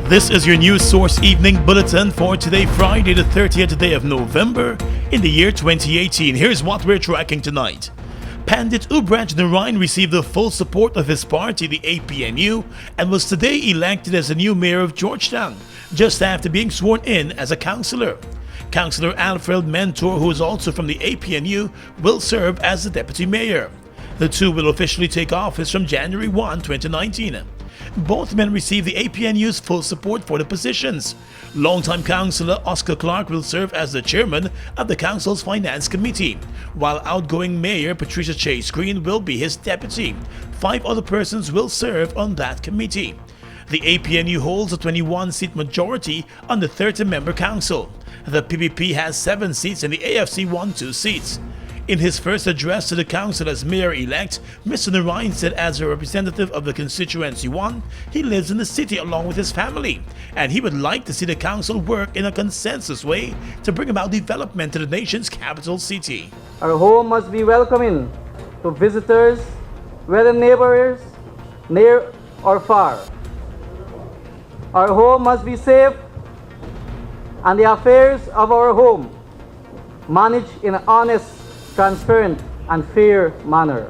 This is your news source evening bulletin for today, Friday the 30th day of November in the year 2018. Here's what we're tracking tonight. Pandit Ubraj Narain received the full support of his party, the APNU, and was today elected as the new mayor of Georgetown, just after being sworn in as a councillor. Councillor Alfred Mentor, who is also from the APNU, will serve as the deputy mayor. The two will officially take office from January 1, 2019. Both men received the APNU's full support for the positions. Longtime councillor Oscar Clark will serve as the chairman of the council's finance committee, while outgoing mayor Patricia Chase Green will be his deputy. 5 other persons will serve on that committee. The APNU holds a 21-seat majority on the 30-member council. The PPP has 7 seats and the AFC won 2 seats. In his first address to the council as mayor-elect, Mr. Narain said as a representative of the constituency 1, he lives in the city along with his family, and he would like to see the council work in a consensus way to bring about development to the nation's capital city. Our home must be welcoming to visitors, whether neighbors, near or far. Our home must be safe, and the affairs of our home managed in an honest, transparent and fair manner.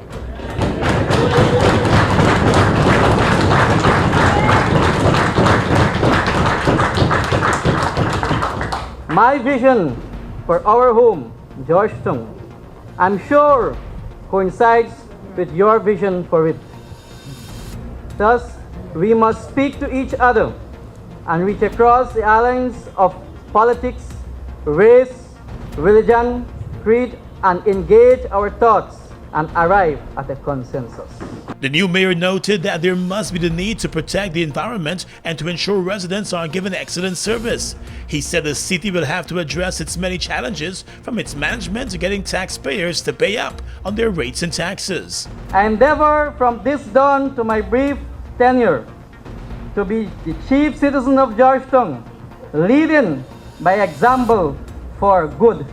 My vision for our home, Georgetown, I'm sure coincides with your vision for it. Thus, we must speak to each other and reach across the lines of politics, race, religion, creed, and engage our thoughts and arrive at a consensus. The new mayor noted that there must be the need to protect the environment and to ensure residents are given excellent service. He said the city will have to address its many challenges, from its management to getting taxpayers to pay up on their rates and taxes. I endeavor from this dawn to my brief tenure to be the chief citizen of Georgetown, leading by example for good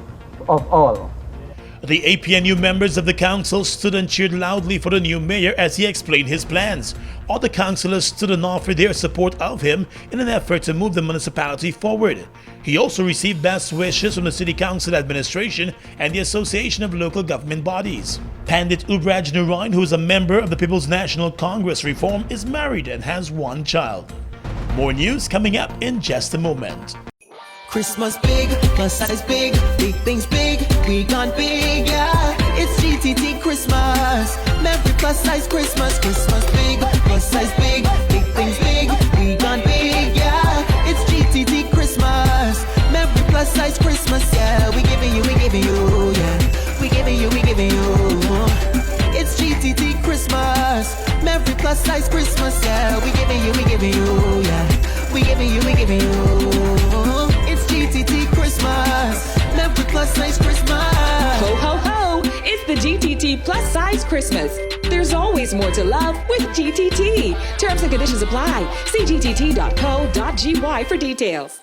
of all. The APNU members of the council stood and cheered loudly for the new mayor as he explained his plans. Other councillors stood and offered their support of him in an effort to move the municipality forward. He also received best wishes from the City Council Administration and the Association of Local Government Bodies. Pandit Ubraj Narain, who is a member of the People's National Congress Reform, is married and has 1 child. More news coming up in just a moment. Christmas big, plus size big things big, we gone big, yeah. It's GTT Christmas, Merry plus size Christmas, Christmas big, plus size big things big, we gone big, yeah. It's GTT Christmas, Merry plus size Christmas, yeah. We giving you, yeah. We giving you. It's GTT Christmas, Merry plus size Christmas, yeah. We giving you, yeah. We giving you. It's GTT Christmas, Merry plus size Christmas. Ho, ho, ho! It's the GTT plus size Christmas. There's always more to love with GTT. Terms and conditions apply. See gtt.co.gy for details.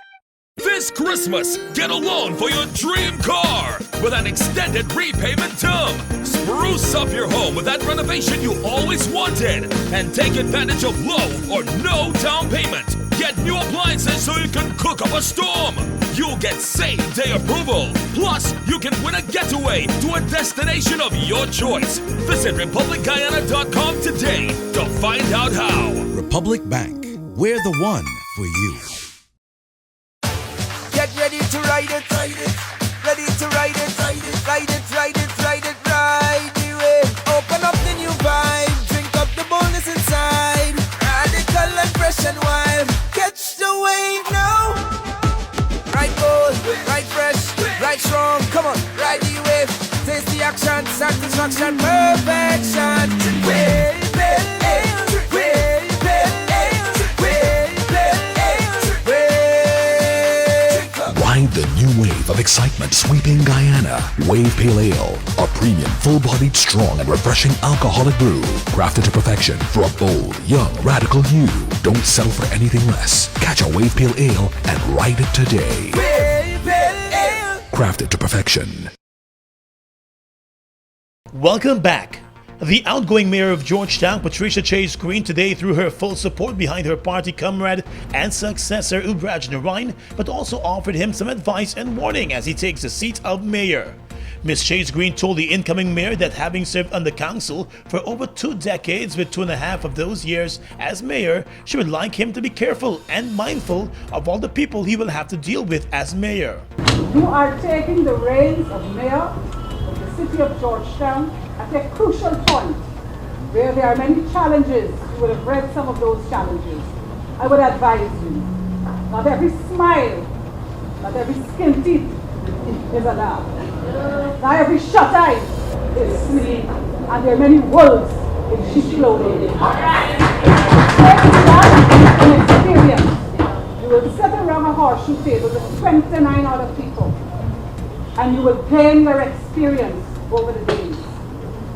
This Christmas, get a loan for your dream car with an extended repayment term. Spruce up your home with that renovation you always wanted and take advantage of low or no down payment. Get new appliances so you can cook up a storm. You'll get same-day approval. Plus, you can win a getaway to a destination of your choice. Visit RepublicGuyana.com today to find out how. Republic Bank, we're the one for you. Get ready to ride it, ready to ride it, ride the way. Open up the new vibe, drink up the boldness inside. Radical and fresh and wild, catch the wave now. Ride bold, ride fresh, ride strong, come on, ride the wave. Taste the action, satisfaction, perfection. Wave. Ride the new wave of excitement sweeping Guyana. Wave Pale Ale, a premium, full-bodied, strong and refreshing alcoholic brew, crafted to perfection for a bold, young, radical you. Don't settle for anything less. Catch a Wave Pale Ale and ride it today. Wave Pale Ale. Crafted to perfection. Welcome back. The outgoing mayor of Georgetown, Patricia Chase Green, today threw her full support behind her party comrade and successor Ubraj Narain, but also offered him some advice and warning as he takes the seat of mayor. Ms. Chase Green told the incoming mayor that having served on the council for over 2 decades with 2.5 of those years as mayor, she would like him to be careful and mindful of all the people he will have to deal with as mayor. You are taking the reins of mayor of the city of Georgetown at a crucial point where there are many challenges. You would have read some of those challenges. I would advise you, not every smile, not every skin teeth is a laugh. Not every shut eye is sleep, and there are many wolves in sheep clothing. Take that in experience. You will sit around a horseshoe table with 29 other people, and you will gain your experience over the days.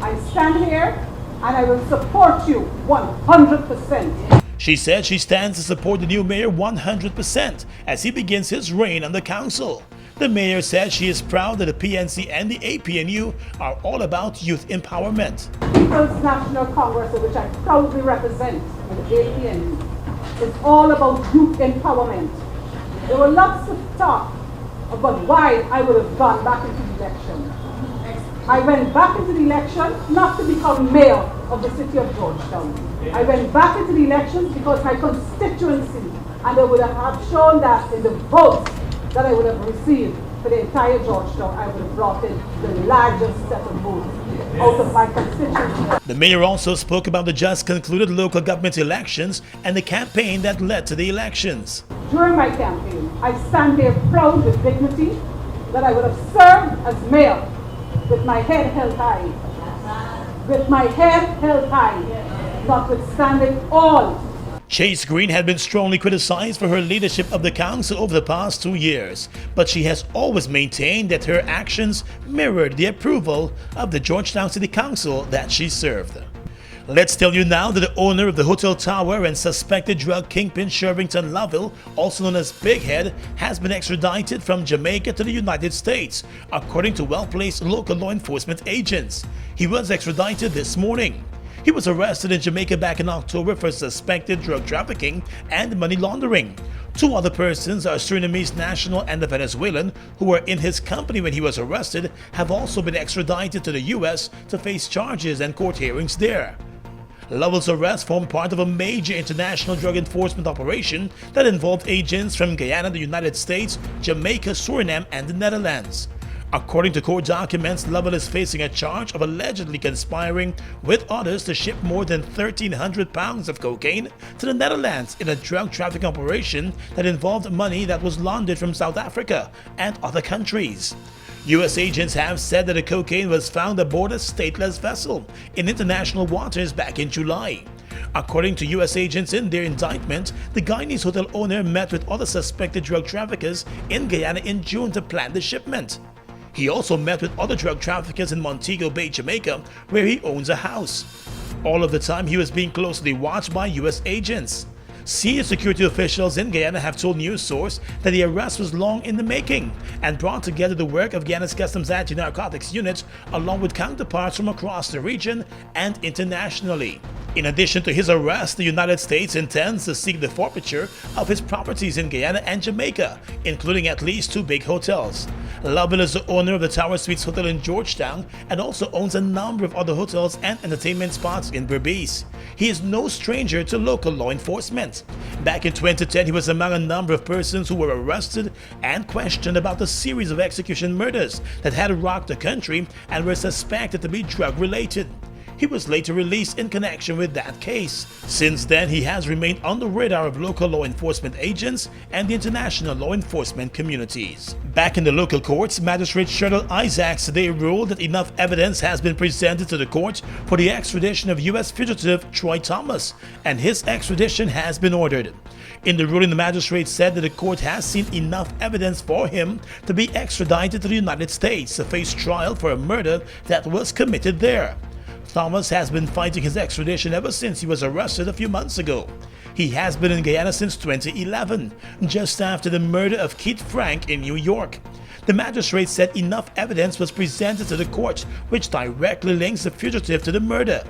I stand here and I will support you 100%. She said she stands to support the new mayor 100% as he begins his reign on the council. The mayor said she is proud that the PNC and the APNU are all about youth empowerment. People's National Congress, which I proudly represent, and the APNU, is all about youth empowerment. There were lots of talk about why I would have gone back into the election. I went back into the election not to become mayor of the city of Georgetown. I went back into the elections because my constituency, and I would have shown that in the votes that I would have received for the entire Georgetown, I would have brought in the largest set of votes out of my constituency. The mayor also spoke about the just concluded local government elections and the campaign that led to the elections. During my campaign, I stand there proud with dignity that I would have served as mayor with my head held high. With my head held high, notwithstanding all. Chase Green had been strongly criticized for her leadership of the council over the past 2 years, but she has always maintained that her actions mirrored the approval of the Georgetown City Council that she served. Let's tell you now that the owner of the hotel tower and suspected drug kingpin Shervington Lovell, also known as Big Head, has been extradited from Jamaica to the United States, according to well-placed local law enforcement agents. He was extradited this morning. He was arrested in Jamaica back in October for suspected drug trafficking and money laundering. 2 other persons, a Surinamese national and a Venezuelan, who were in his company when he was arrested, have also been extradited to the U.S. to face charges and court hearings there. Lovell's arrest formed part of a major international drug enforcement operation that involved agents from Guyana, the United States, Jamaica, Suriname, and the Netherlands. According to court documents, Lovell is facing a charge of allegedly conspiring with others to ship more than 1,300 pounds of cocaine to the Netherlands in a drug trafficking operation that involved money that was laundered from South Africa and other countries. U.S. agents have said that the cocaine was found aboard a stateless vessel in international waters back in July. According to U.S. agents in their indictment, the Guyanese hotel owner met with other suspected drug traffickers in Guyana in June to plan the shipment. He also met with other drug traffickers in Montego Bay, Jamaica, where he owns a house. All of the time, he was being closely watched by U.S. agents. Senior security officials in Guyana have told news source that the arrest was long in the making and brought together the work of Guyana's Customs Anti-Narcotics Unit along with counterparts from across the region and internationally. In addition to his arrest, the United States intends to seek the forfeiture of his properties in Guyana and Jamaica, including at least 2 big hotels. Lovell is the owner of the Tower Suites Hotel in Georgetown and also owns a number of other hotels and entertainment spots in Berbice. He is no stranger to local law enforcement. Back in 2010, he was among a number of persons who were arrested and questioned about a series of execution murders that had rocked the country and were suspected to be drug-related. He was later released in connection with that case. Since then, he has remained on the radar of local law enforcement agents and the international law enforcement communities. Back in the local courts, Magistrate Cheryl Isaacs today ruled that enough evidence has been presented to the court for the extradition of U.S. fugitive Troy Thomas, and his extradition has been ordered. In the ruling, the magistrate said that the court has seen enough evidence for him to be extradited to the United States to face trial for a murder that was committed there. Thomas has been fighting his extradition ever since he was arrested a few months ago. He has been in Guyana since 2011, just after the murder of Keith Frank in New York. The magistrate said enough evidence was presented to the court which directly links the fugitive to the murder.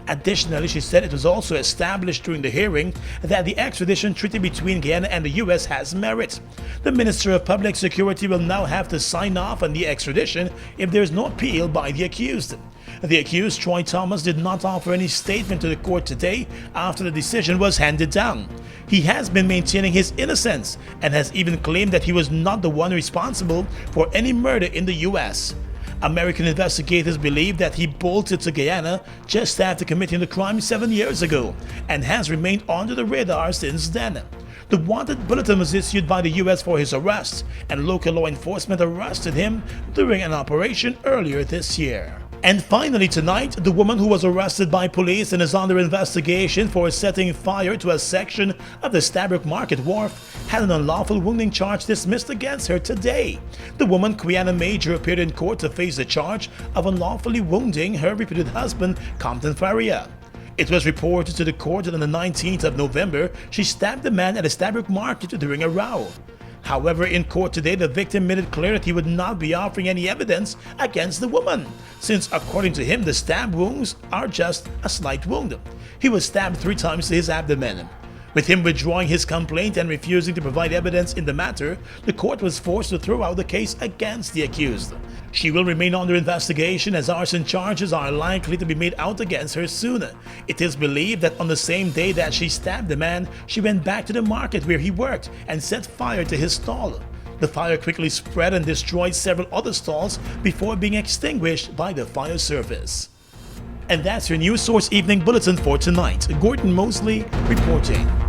Additionally, she said it was also established during the hearing that the extradition treaty between Guyana and the US has merit. The Minister of Public Security will now have to sign off on the extradition if there is no appeal by the accused. The accused, Troy Thomas, did not offer any statement to the court today after the decision was handed down. He has been maintaining his innocence and has even claimed that he was not the one responsible for any murder in the US. American investigators believe that he bolted to Guyana just after committing the crime 7 years ago and has remained under the radar since then. The wanted bulletin was issued by the US for his arrest, and local law enforcement arrested him during an operation earlier this year. And finally tonight, the woman who was arrested by police and is under investigation for setting fire to a section of the Stabroek Market Wharf had an unlawful wounding charge dismissed against her today. The woman, Guyana Major, appeared in court to face the charge of unlawfully wounding her reputed husband, Compton Faria. It was reported to the court that on the 19th of November, she stabbed the man at a Stabroek Market during a row. However, in court today, the victim made it clear that he would not be offering any evidence against the woman, since according to him, the stab wounds are just a slight wound. He was stabbed 3 times to his abdomen. With him withdrawing his complaint and refusing to provide evidence in the matter, the court was forced to throw out the case against the accused. She will remain under investigation as arson charges are likely to be made out against her soon. It is believed that on the same day that she stabbed the man, she went back to the market where he worked and set fire to his stall. The fire quickly spread and destroyed several other stalls before being extinguished by the fire service. And that's your News Source Evening Bulletin for tonight. Gordon Mosley reporting.